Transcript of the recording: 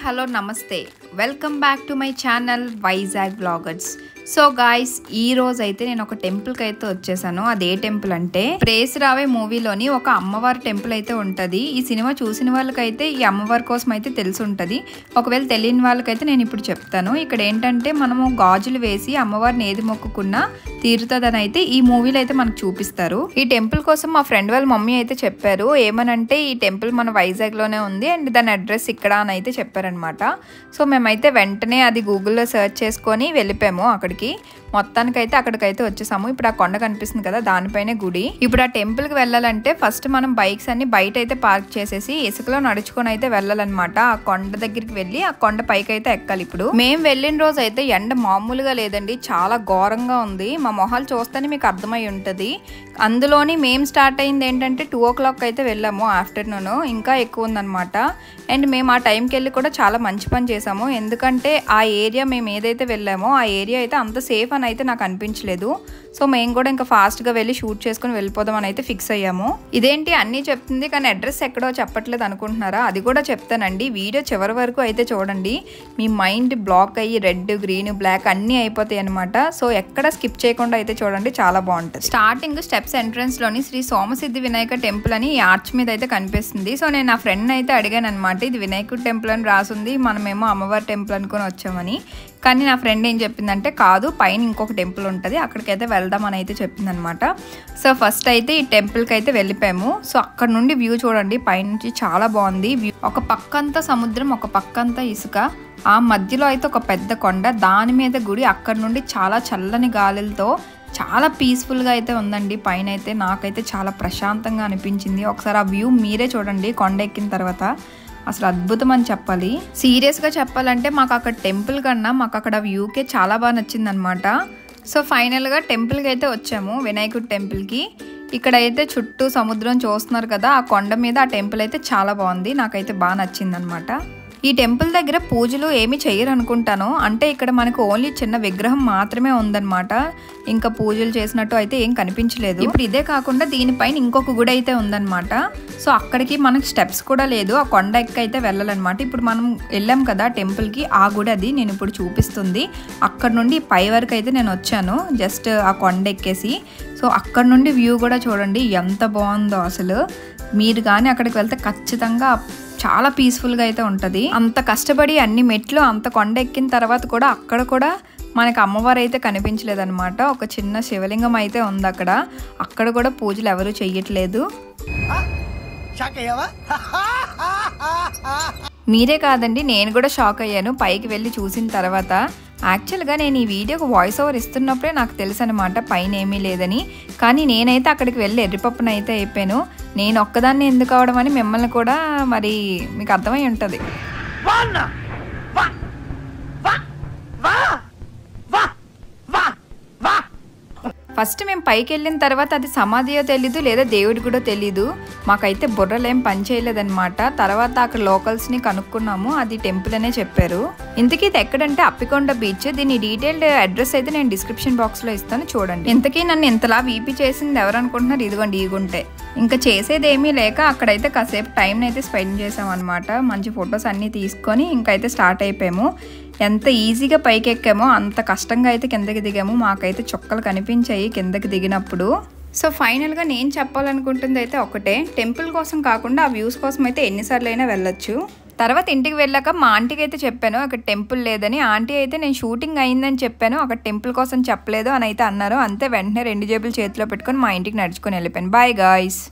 Hello నమస్తే welcome back to my channel Vizag vloggers. So guys, ఈ రోజు అయితే నేను ఒక టెంపుల్ కి అయితే వచ్చేసాను. అదే టెంపుల్ అంటే ప్రేస్ రావే మూవీలోని ఒక అమ్మవారి టెంపుల్ అయితే ఉంటది. ఈ సినిమా చూసిన వాళ్ళకైతే ఈ అమ్మవారి కోసం అయితే తెలిసి ఉంటది. ఒకవేళ తెలియని వాళ్ళకైతే నేను ఇప్పుడు చెప్తాను. ఇక్కడ ఏంటంటే మనము గాజులు వేసి అమ్మవారిని ఏది మొక్కుకున్నా తీరుతుందని అయితే ఈ మూవీలో అయితే మనకు చూపిస్తారు. ఈ టెంపుల్ కోసం మా ఫ్రెండ్ వాళ్ళ మమ్మీ అయితే చెప్పారు. ఏమనంటే ఈ టెంపుల్ మన వైజాగ్ లోనే ఉంది అండ్ దాని అడ్రస్ ఇక్కడ అని అయితే చెప్పారనమాట. సో మేమైతే వెంటనే అది గూగుల్లో సెర్చ్ చేసుకొని వెళ్ళిపోయాము అక్కడికి. మొత్తానికైతే అక్కడికైతే వచ్చేసాము. ఇప్పుడు ఆ కొండ కనిపిస్తుంది కదా, దానిపైనే గుడి. ఇప్పుడు ఆ టెంపుల్ కి వెళ్ళాలంటే ఫస్ట్ మనం బైక్స్ అన్ని బయట అయితే పార్క్ చేసేసి ఇసుకలో నడుచుకొని అయితే వెళ్ళాలన్నమాట. ఆ కొండ దగ్గరికి వెళ్ళి ఆ కొండ పైకి అయితే ఎక్కాలి. ఇప్పుడు మేము వెళ్ళిన రోజు అయితే ఎండ మామూలుగా లేదండి, చాలా ఘోరంగా ఉంది. మా మొహాలు చూస్తేనే మీకు అర్థమై ఉంటది. అందులోని మేము స్టార్ట్ అయింది ఏంటంటే 2 o'clock అయితే వెళ్ళాము ఆఫ్టర్నూన్. ఇంకా ఎక్కువ ఉందన్నమాట. అండ్ మేము ఆ టైంకి వెళ్ళి కూడా చాలా మంచి పని చేసాము. ఎందుకంటే ఆ ఏరియా మేము ఏదైతే వెళ్ళామో ఆ ఏరియా అయితే అంత సేఫ్ అని అయితే నాకు అనిపించలేదు. సో మేము కూడా ఇంకా ఫాస్ట్గా వెళ్ళి షూట్ చేసుకుని వెళ్ళిపోదాం అని అయితే ఫిక్స్ అయ్యాము. ఇదేంటి అన్నీ చెప్తుంది కానీ అడ్రస్ ఎక్కడో చెప్పట్లేదు అనుకుంటున్నారా? అది కూడా చెప్తానండి. వీడియో చివరి వరకు అయితే చూడండి. మీ మైండ్ బ్లాక్ అయ్యి రెడ్, గ్రీన్, బ్లాక్ అన్నీ అయిపోతాయి అనమాట. సో ఎక్కడ స్కిప్ చేయకుండా అయితే చూడండి, చాలా బాగుంటుంది. స్టార్టింగ్ స్టెప్స్ ఎంట్రన్స్ లోని శ్రీ సోమసిద్ధి వినాయక టెంపుల్ అని ఈ ఆర్చ్ మీద అయితే కనిపిస్తుంది. సో నేను నా ఫ్రెండ్ అయితే అడిగాను అనమాట, ఇది వినాయకుడు టెంపుల్ అని రాసుంది, మనమేమో అమ్మవారి టెంపుల్ అనుకుని వచ్చామని. కానీ నా ఫ్రెండ్ ఏం చెప్పిందంటే కాదు, పైన ఇంకొక టెంపుల్ ఉంటుంది, అక్కడికైతే వెళ్దామని అయితే చెప్పిందనమాట. సో ఫస్ట్ అయితే ఈ టెంపుల్కి అయితే వెళ్ళిపోయాము. సో అక్కడ నుండి వ్యూ చూడండి, పైనుంచి చాలా బాగుంది వ్యూ. ఒక పక్కంతా సముద్రం, ఒక పక్కంతా ఇసుక, ఆ మధ్యలో అయితే ఒక పెద్ద కొండ, దాని మీద గుడి. అక్కడ నుండి చాలా చల్లని గాలులతో చాలా పీస్ఫుల్గా అయితే ఉందండి. పైన అయితే నాకైతే చాలా ప్రశాంతంగా అనిపించింది. ఒకసారి ఆ వ్యూ మీరే చూడండి కొండ ఎక్కిన తర్వాత, అసలు అద్భుతం అని చెప్పాలి. సీరియస్గా చెప్పాలంటే మాకు అక్కడ టెంపుల్ కన్నా మాకు అక్కడ వ్యూకే చాలా బాగా నచ్చింది అనమాట. సో ఫైనల్గా టెంపుల్కి అయితే వచ్చాము, వినాయకుడి టెంపుల్కి. ఇక్కడైతే చుట్టూ సముద్రం చూస్తున్నారు కదా, ఆ కొండ మీద ఆ టెంపుల్ అయితే చాలా బాగుంది, నాకైతే బాగా నచ్చింది అనమాట. ఈ టెంపుల్ దగ్గర పూజలు ఏమి చేయరు అనుకుంటాను. అంటే ఇక్కడ మనకు ఓన్లీ చిన్న విగ్రహం మాత్రమే ఉందన్నమాట. ఇంకా పూజలు చేసినట్టు అయితే ఏం కనిపించలేదు. ఇప్పుడు ఇదే కాకుండా దీనిపైన ఇంకొక గుడి అయితే ఉందన్నమాట. సో అక్కడికి మనకు స్టెప్స్ కూడా లేదు, ఆ కొండ ఎక్కి అయితే వెళ్ళాలన్నమాట. ఇప్పుడు మనం వెళ్ళాం కదా టెంపుల్కి, ఆ గుడి అది నేను ఇప్పుడు చూపిస్తుంది. అక్కడ నుండి పై వరకు అయితే నేను వచ్చాను, జస్ట్ ఆ కొండ ఎక్కేసి. సో అక్కడ నుండి వ్యూ కూడా చూడండి ఎంత బాగుందో అసలు. మీరు కానీ అక్కడికి వెళ్తే ఖచ్చితంగా చాలా పీస్ఫుల్గా అయితే ఉంటుంది. అంత కష్టపడి అన్ని మెట్లు అంత కొండ ఎక్కిన తర్వాత కూడా అక్కడ కూడా మనకు అమ్మవారు అయితే కనిపించలేదన్నమాట. ఒక చిన్న శివలింగం అయితే ఉంది అక్కడ. అక్కడ కూడా పూజలు ఎవరు చెయ్యట్లేదు. మీరే కాదండి, నేను కూడా షాక్ అయ్యాను పైకి వెళ్ళి చూసిన తర్వాత. యాక్చువల్గా నేను ఈ వీడియోకి వాయిస్ ఓవర్ ఇస్తున్నప్పుడే నాకు తెలుసు అనమాట పైన ఏమీ లేదని. కానీ నేనైతే అక్కడికి వెళ్ళి ఎర్రిపప్పును అయితే అయిపోయాను. నేను ఒక్కదాన్ని ఎందుకు అవడం అని మిమ్మల్ని కూడా మరి మీకు అర్థమై ఉంటుంది. ఫస్ట్ మేము పైకి వెళ్ళిన తర్వాత అది సమాధియో తెలీదు లేదా దేవుడి కూడా తెలీదు. మాకైతే బుర్రలేం పని చేయలేదన్నమాట. తర్వాత అక్కడ లోకల్స్ని కనుక్కున్నాము, అది టెంపుల్ అనే చెప్పారు. ఇంతకీ ఇది ఎక్కడంటే అప్పికొండ బీచ్. దీని డీటెయిల్డ్ అడ్రస్ అయితే నేను డిస్క్రిప్షన్ బాక్స్లో ఇస్తాను, చూడండి. ఇంతకీ నన్ను ఇంతలా వీపీ చేసింది ఎవరు అనుకుంటున్నారు? ఇదిగోండి ఈ గుంటే. ఇంకా చేసేది ఏమీ లేక అక్కడైతే కాసేపు టైం అయితే స్పెండ్ చేసాం అనమాట. మంచి ఫొటోస్ అన్నీ తీసుకొని ఇంకైతే స్టార్ట్ అయిపోయాము. ఎంత ఈజీగా పైకి ఎక్కామో అంత కష్టంగా అయితే కిందకి దిగాము. మాకైతే చుక్కలు కనిపించాయి కిందకి దిగినప్పుడు. సో ఫైనల్గా నేను చెప్పాలనుకుంటుంది అయితే ఒకటే, టెంపుల్ కోసం కాకుండా ఆ వ్యూస్ కోసం అయితే ఎన్నిసార్లు అయినా వెళ్ళొచ్చు. తర్వాత ఇంటికి వెళ్ళాక మా ఆంటీకి అయితే చెప్పాను అక్కడ టెంపుల్ లేదని. ఆంటీ అయితే నేను షూటింగ్ అయిందని చెప్పాను, అక్కడ టెంపుల్ కోసం చెప్పలేదు అని అయితే అన్నారు. అంతే, వెంటనే 2 జేబులు చేతిలో పెట్టుకొని మా ఇంటికి నడుచుకొని వెళ్ళిపోయాను. Bye guys.